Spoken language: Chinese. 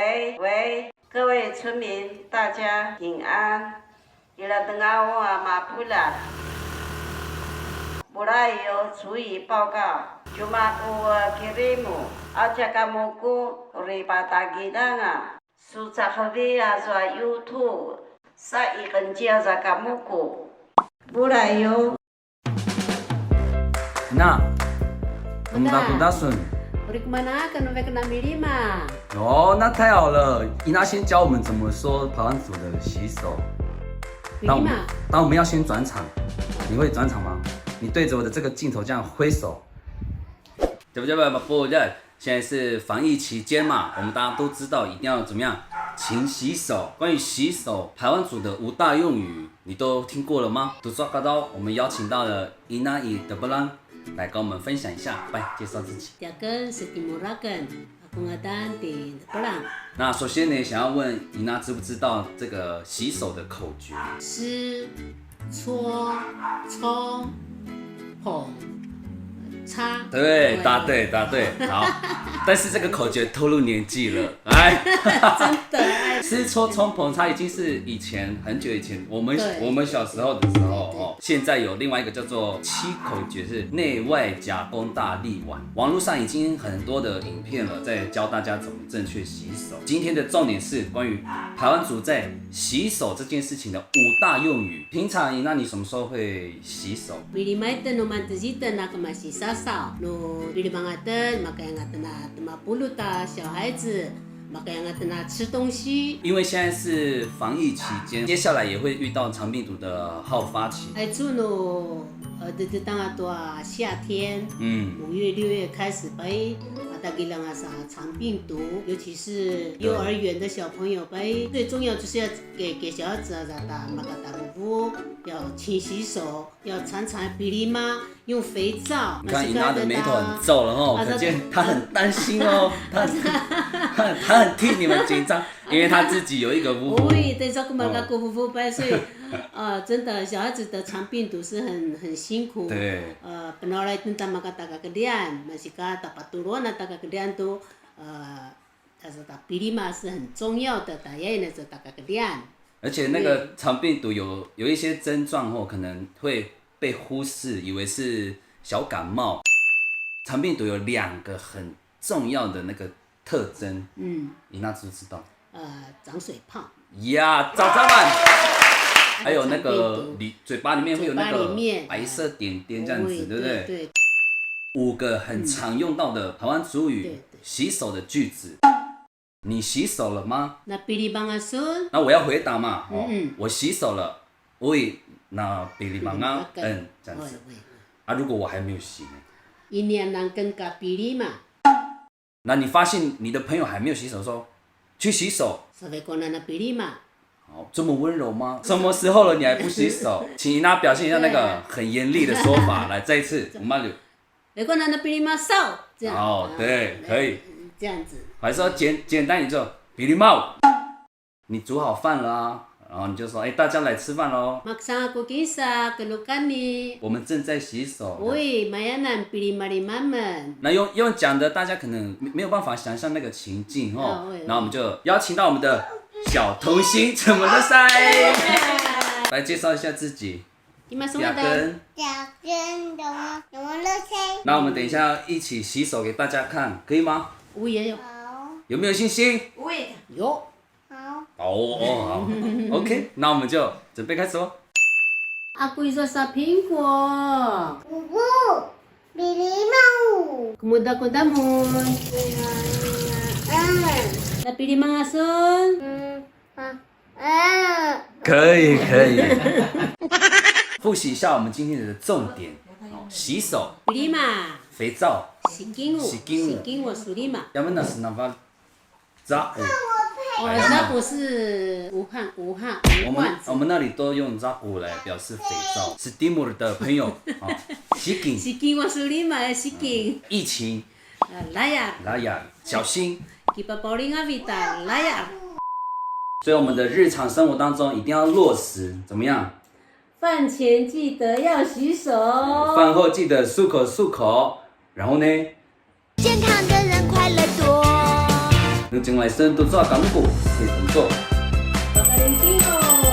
喂，各位村民，大家平安。伊拉等下我马布拉，布拉有注意报告。Cuma aku kirimu aja kamuku ribata gidanga susah habis azwa YouTube sa ikenjia za kamuku Burayo那我们打打笋 Udah kemana? Kan udah kena milima. 哦，那太好了！伊娜先教我们怎么说排湾族的洗手。当我们要先转场，你会转场吗？你对着我的这个镜头这样挥手。不，现在是防疫期间嘛，我们大家都知道一定要怎么样勤洗手。关于洗手，排湾族的5大用语，你都听过了吗？都抓嘎刀，我们邀请到了伊娜伊德布朗来跟我们分享一下，来介绍自己。Tiakan Setimurakan, aku ngadan di Depelang. 那首先呢，想要问伊娜知不知道这个洗手的口诀？湿、搓、冲、捧、擦。对，答对。好，但是这个口诀透露年纪了，哎，真的，湿搓冲捧擦已经是以前很久以前，我们小时候的时候哦。现在有另外一个叫做7口诀，是内外夹弓大力丸。网络上已经很多的影片了，在教大家怎么正确洗手。今天的重点是关于排湾族在洗手这件事情的5大用语。平常那你什么时候会洗手？ Bilimaitan no mantezitan na masih sasau no bilimangatan maka yang ngatan tema puluh ta 小孩子 maka yang ngatan 吃东西。因为现在是防疫期间，接下来也会遇到肠病毒的好发期。哎，这no的当啊多夏天，5月6月开始被大概让啊啥肠病毒，尤其是幼儿园的小朋友被最重要就是要给小孩子啊打马嘎打呼要勤洗手，要常常比例吗？用肥皂。你看伊娜的眉头很皱了哦，可见她很担心哦，她很替你们紧张，因为她自己有一个夫妇。对，对，照顾马嘎过夫妇拜，所以真的小孩子得肠病毒是很辛苦。对。penolak tentang maka taga kedian masih dapat turun taga kedian tuh pilih嘛是很重要的，大家呢是taga kedian。而且那个肠病毒有一些症状后，可能会被忽视，以为是小感冒。肠病毒有2个很重要的那个特征，你那知不知道？长水泡。呀，早早晚。还有那个嘴巴里面会有那个白色点点这样子，对不对？对。5个很常用到的台湾族语洗手的句子，你洗手了吗？那比利邦阿孙。那我要回答嘛，我洗手了。喂，那比利邦阿这样子。啊，如果我还没有洗呢？一年能跟个比利嘛？那你发现你的朋友还没有洗手的时候，去洗手。所以讲那比利嘛。哦，这么温柔吗？什么时候了你还不洗手？请伊娜表现一下那个很严厉的说法，来再一次，我们就。如果那比利嘛少这样。哦，对，可以。这样子。还是说简单，你就比利猫，你煮好饭了啊，然后你就说，大家来吃饭喽。Maksang aku kisah kelukan ni。我们正在洗手。喂，mainan pilih marimaman。那用讲的，大家可能没有办法想象那个情境哦。然后我们就邀请到我们的小童星怎么了噻？来介绍一下自己。雅根。那我们等一下一起洗手给大家看，可以吗？我也有。有没有信心？有。好 ，OK， 那我们就准备开始哦。Aku rasa苹果。Bilimau. Kemudian aku damun. Pilih mangasun。可以。复习一下我们今天的重点，洗手。Pilih嘛。肥皂。洗巾我梳理嘛。要不那是那把杂物。那不是无汗。我们那里都用杂物来表示肥皂。是蒂姆的朋友，洗巾我梳理嘛，洗巾。疫情。拉雅，小心。Kita paling avita layak。所以我们的日常生活当中一定要落实，怎么样？饭前记得要洗手，饭后记得漱口，然后呢？健康的人快乐多。你进来生都做功课，可以怎么做？Pagkalimpiyo.